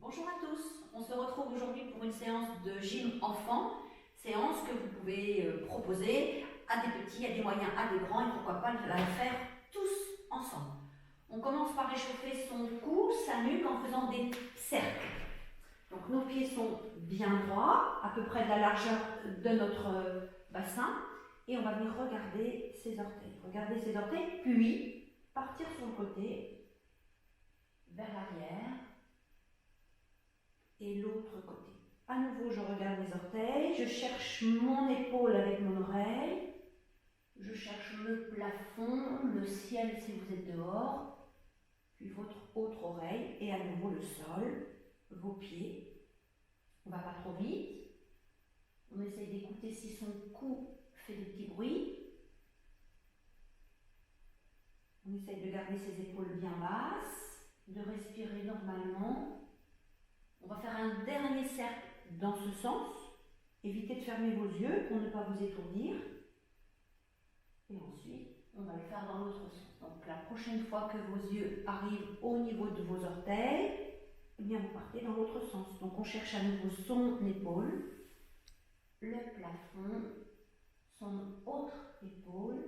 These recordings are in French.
Bonjour à tous, on se retrouve aujourd'hui pour une séance de gym enfant, séance que vous pouvez proposer à des petits, à des moyens, à des grands et pourquoi pas la faire tous ensemble. On commence par réchauffer son cou, sa nuque en faisant des cercles. Donc nos pieds sont bien droits, à peu près de la largeur de notre bassin et on va venir regarder ses orteils. Regarder ses orteils, puis partir sur le côté, vers l'arrière. Et l'autre côté. À nouveau, je regarde mes orteils, je cherche mon épaule avec mon oreille, je cherche le plafond, le ciel si vous êtes dehors, puis votre autre oreille et à nouveau le sol, vos pieds. On ne va pas trop vite. On essaye d'écouter si son cou fait des petits bruits. On essaye de garder ses épaules bien basses, de respirer normalement. On va faire un dernier cercle dans ce sens. Évitez de fermer vos yeux pour ne pas vous étourdir. Et ensuite, on va le faire dans l'autre sens. Donc la prochaine fois que vos yeux arrivent au niveau de vos orteils, eh bien vous partez dans l'autre sens. Donc on cherche à nouveau son épaule, le plafond, son autre épaule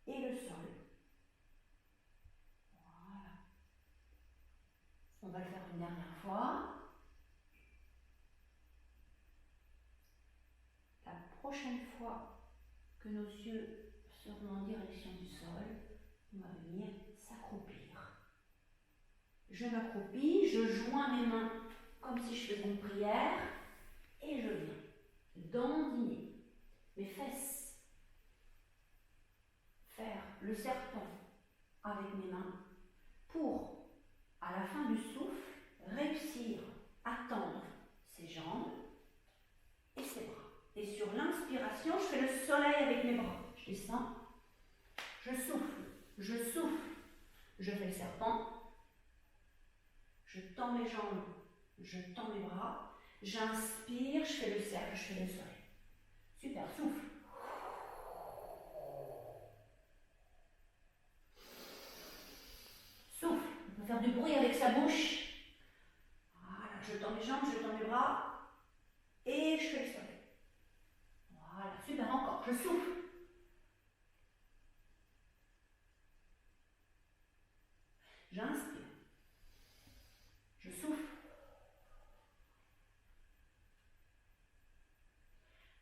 et le sol. On va le faire une dernière fois. La prochaine fois que nos yeux seront en direction du sol, on va venir s'accroupir. Je m'accroupis, je joins mes mains comme si je faisais une prière et je viens dandiner mes fesses, faire le serpent avec mes mains pour, à la fin du souffle, réussir à tendre ses jambes et ses bras. Et sur l'inspiration, je fais le soleil avec mes bras. Je descends, je souffle, je fais le serpent, je tends mes jambes, je tends mes bras, j'inspire, je fais le cercle, je fais le soleil. Super, souffle. Souffle, on peut faire du bruit avec sa bouche. Voilà, je tends mes jambes, je tends mes bras et je fais le soleil. Voilà, super, encore, je souffle. J'inspire. Je souffle.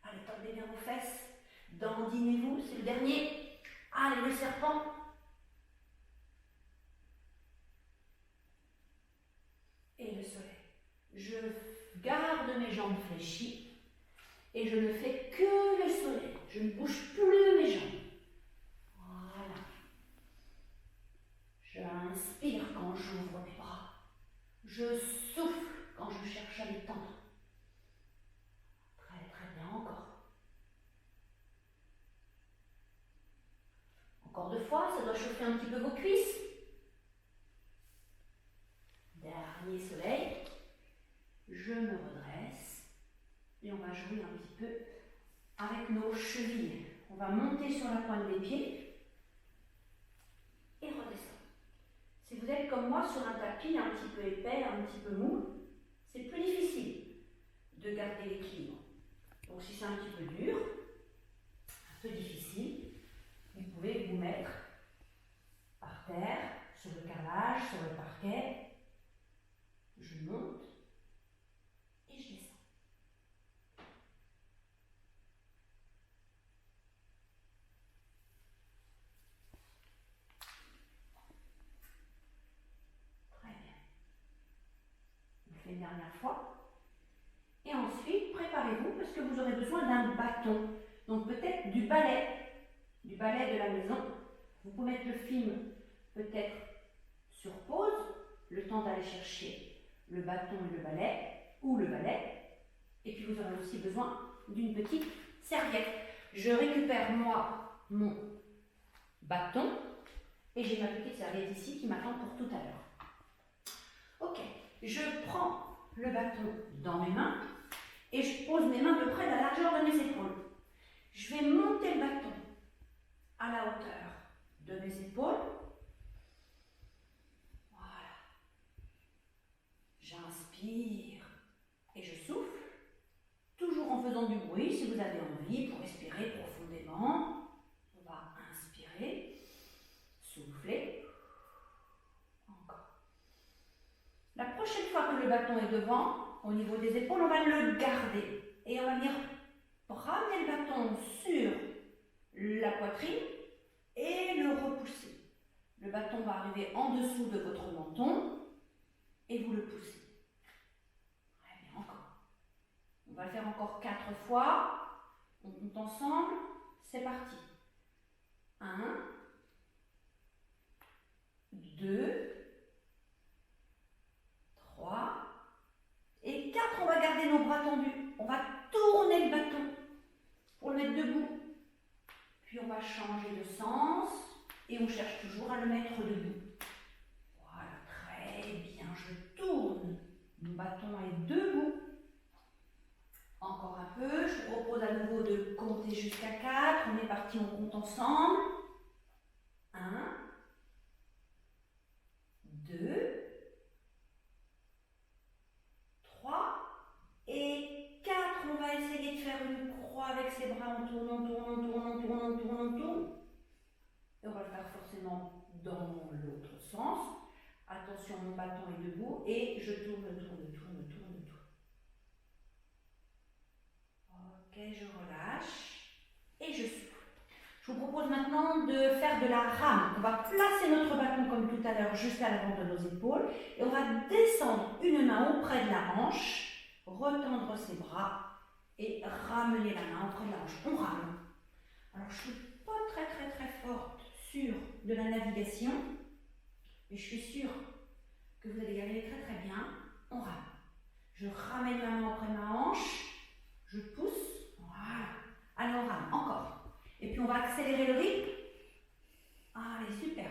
Allez, tendez bien vos fesses. Dandinez-vous, c'est le dernier. Allez, le serpent. Et le soleil. Je garde mes jambes fléchies et je ne fais que le soleil. Je ne bouge plus mes jambes. Voilà. J'inspire quand j'ouvre mes bras. Je souffle quand je cherche à les tendre. Très très bien, encore. Encore deux fois, ça doit chauffer un petit peu vos cuisses. Dernier soleil. Je me redresse et on va jouer un petit peu avec nos chevilles. On va monter sur la pointe des pieds et redescendre. Si vous êtes comme moi sur un tapis un petit peu épais, un petit peu mou, c'est plus difficile de garder l'équilibre. Donc si c'est un petit peu dur, un peu difficile, vous pouvez vous mettre par terre, sur le carrelage, sur le parquet. Je monte et je descends. Très bien. On le fait une dernière fois. Et ensuite, préparez-vous parce que vous aurez besoin d'un bâton. Donc peut-être du balai de la maison. Vous pouvez mettre le film peut-être sur pause, le temps d'aller chercher le bâton et le balai, ou le balai. Et puis vous aurez aussi besoin d'une petite serviette. Je récupère moi mon bâton et j'ai ma petite serviette ici qui m'attend pour tout à l'heure. Ok, je prends le bâton dans mes mains et je pose mes mains à peu près à la largeur de mes épaules. Je vais monter le bâton à la hauteur de mes épaules. Voilà. j'inspire et je souffle. Toujours en faisant du bruit si vous avez envie pour respirer profondément. On va inspirer, souffler. Encore. La prochaine fois que le bâton est devant, au niveau des épaules, on va le garder. Et on va venir ramener le bâton sur la poitrine et le repousser. Le bâton va arriver en dessous de votre menton et vous le poussez. Très bien, encore. On va le faire encore 4 fois. On compte ensemble. C'est parti. 1, 2, 3 et 4. On va garder nos bras tendus. On va tourner le bâton pour le mettre debout. Puis on va changer de sens et on cherche toujours à le mettre debout. Voilà, très bien. Je tourne. Mon bâton est debout. Encore un peu. Je vous propose à nouveau de compter jusqu'à 4. On est parti, on compte ensemble. 1, 2, 3 et 4. On va essayer de faire une croix avec ses bras. On tourne, on tourne, on tourne, on tourne, on tourne, on tourne. Et on va le faire forcément dans l'autre sens. Attention, mon bâton est debout et je tourne, tourne, tourne, tourne, tourne. Ok, je relâche et je souffle. Je vous propose maintenant de faire de la rame. On va placer notre bâton comme tout à l'heure juste à l'avant de nos épaules et on va descendre une main auprès de la hanche, retendre ses bras et ramener la main auprès de la hanche. On rame. Alors je ne suis pas très forte sur de la navigation, mais je suis sûre que vous allez y arriver très bien. On rame. Je ramène la main auprès de ma hanche, je pousse, voilà. Allez, on rame, encore. Et puis on va accélérer le rythme. Allez, super.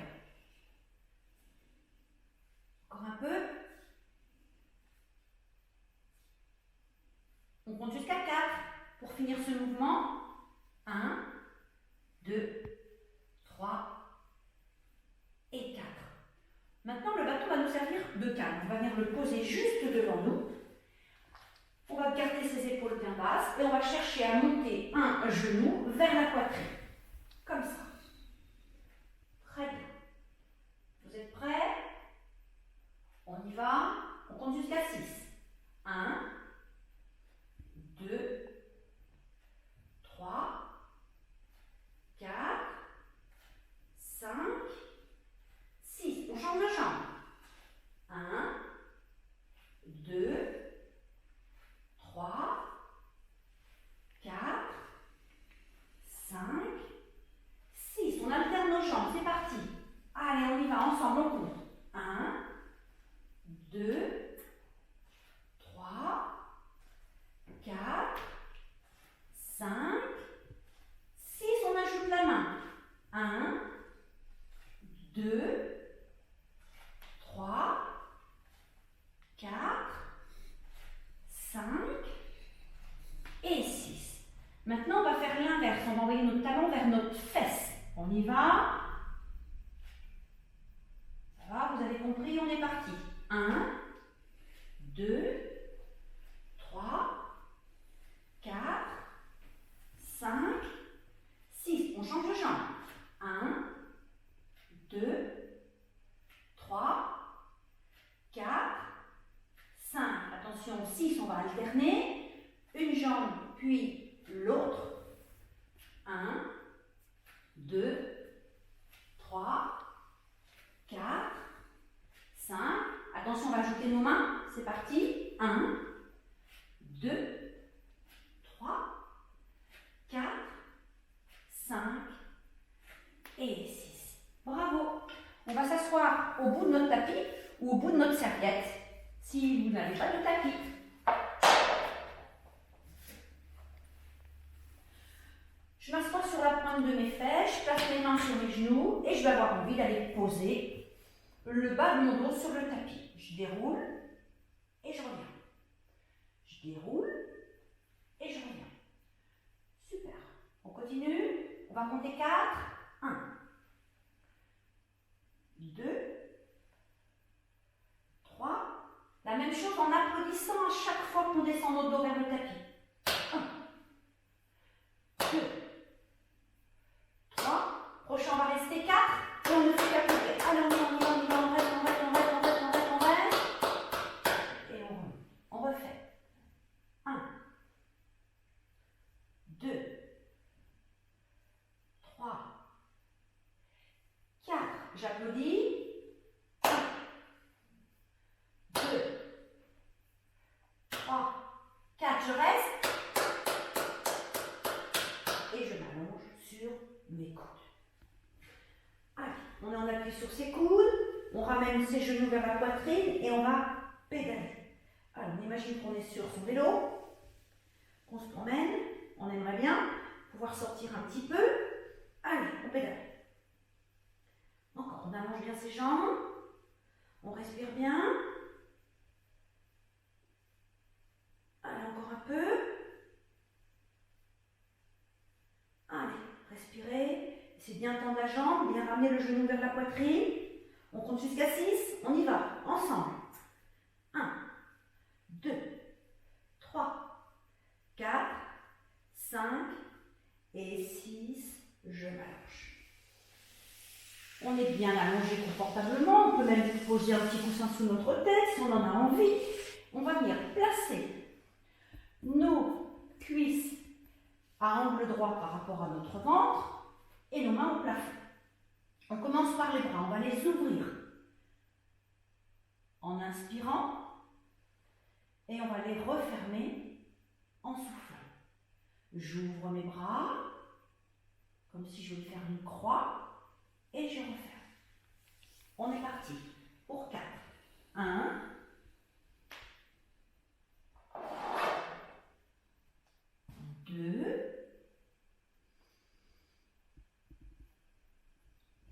Encore un peu. On compte jusqu'à 4 pour finir ce mouvement. 1, 2, 3 et 4. Maintenant, le bâton va nous servir de canne. On va venir le poser juste devant nous. On va garder ses épaules bien basses et on va chercher à monter un genou vers la poitrine. Comme ça. Très bien. Vous êtes prêts? On y va. On compte jusqu'à 6. 1, 2, 3, 4, 5, 6. On change de jambe. 1, 2, 3, 4, 5, 6. On alterne nos jambes. C'est parti. Allez, on y va ensemble. On compte. 1, 2, 3, 4, 5, 6. On ajoute la main. 1, 2, 3, 4, 5 et 6. Maintenant, on va faire l'inverse. On va envoyer notre talon vers notre fesse. On y va. Ça va, vous avez compris, on est parti. 1, 2, 3, 4, 5, 6. On change de jambe. 1, 2, 3, 4, 5. Attention, 6, on va alterner. Une jambe, puis l'autre. 1, 2, 3, 4, 5. Attention, on va ajouter nos mains. C'est parti. 1, 2, 3, 4, 5 et 6. Bravo. On va s'asseoir au bout de notre tapis ou au bout de notre serviette si vous n'avez pas de tapis. Je m'assois sur la pointe de mes fesses, je place mes mains sur mes genoux et je vais avoir envie d'aller poser le bas de mon dos sur le tapis. Je déroule et je reviens. Je déroule et je reviens. Super. On continue. On va compter 4. 1, 2, 3. La même même chose en applaudissant à chaque fois qu'on descend notre dos vers le tapis. 1, 2, 3. Prochain, on va rester 4. Et on ne fait qu'applaudir. Allez, on y va, on reste. Et on refait. 1, 2, 3, 4. J'applaudis. 1, 2, 3, 4. Je reste. Et je m'allonge sur mes coudes. Allez, on est en appui sur ses coudes. On ramène ses genoux vers la poitrine et on va pédaler. Alors, on imagine qu'on est sur son vélo, qu'on se promène. On aimerait bien pouvoir sortir un petit peu. Allez, on pédale. Encore, on allonge bien ses jambes. On respire bien. Allez, encore un peu. Allez, respirez. C'est bien tendre la jambe, bien ramener le genou vers la poitrine. On compte jusqu'à 6. On y va, ensemble. 1, 2, 3, 4, 5 et 6. Je m'allonge. On est bien allongé confortablement. On peut même poser un petit coussin sous notre tête si on en a envie. On va venir placer nos cuisses à angle droit par rapport à notre ventre et nos mains au plafond. On commence par les bras, on va les ouvrir en inspirant et on va les refermer en soufflant. J'ouvre mes bras comme si je voulais faire une croix et je referme. On est parti pour 4. 1, 2,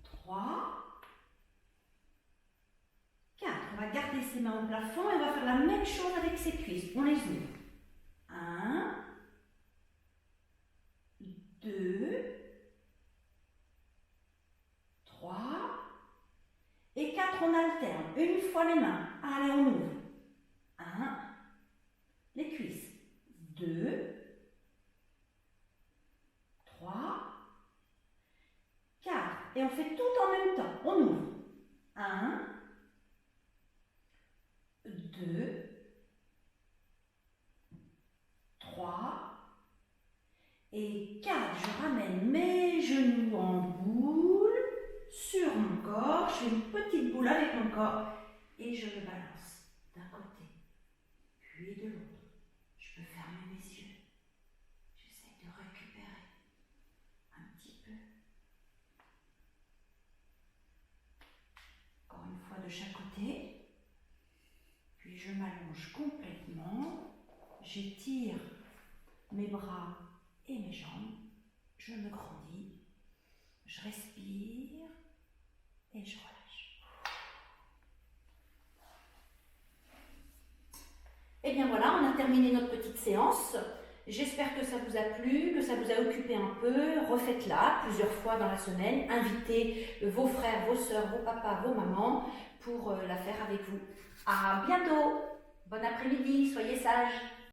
3, 4. On va garder ses mains au plafond et on va faire la même chose avec ses cuisses. On les ouvre. 1, 2, 3 et 4. On alterne. Une fois les mains. Allez, on ouvre. 1, les cuisses. 2, 3, 4. Et on fait tout en même temps. On ouvre. 1, 2, 3 et 4. Je ramène mes genoux en boule sur mon corps. Je fais une petite boule avec mon corps et je me balance d'un côté puis de l'autre. Je peux fermer mes yeux. J'essaie de récupérer un petit peu. Encore une fois de chaque côté. Puis je m'allonge complètement. J'étire mes bras et mes jambes. Je me grandis. Je respire et je relâche. Et bien voilà, on a terminé notre petite séance. J'espère que ça vous a plu, que ça vous a occupé un peu. Refaites-la plusieurs fois dans la semaine. Invitez vos frères, vos sœurs, vos papas, vos mamans pour la faire avec vous. À bientôt. Bon après-midi, soyez sages.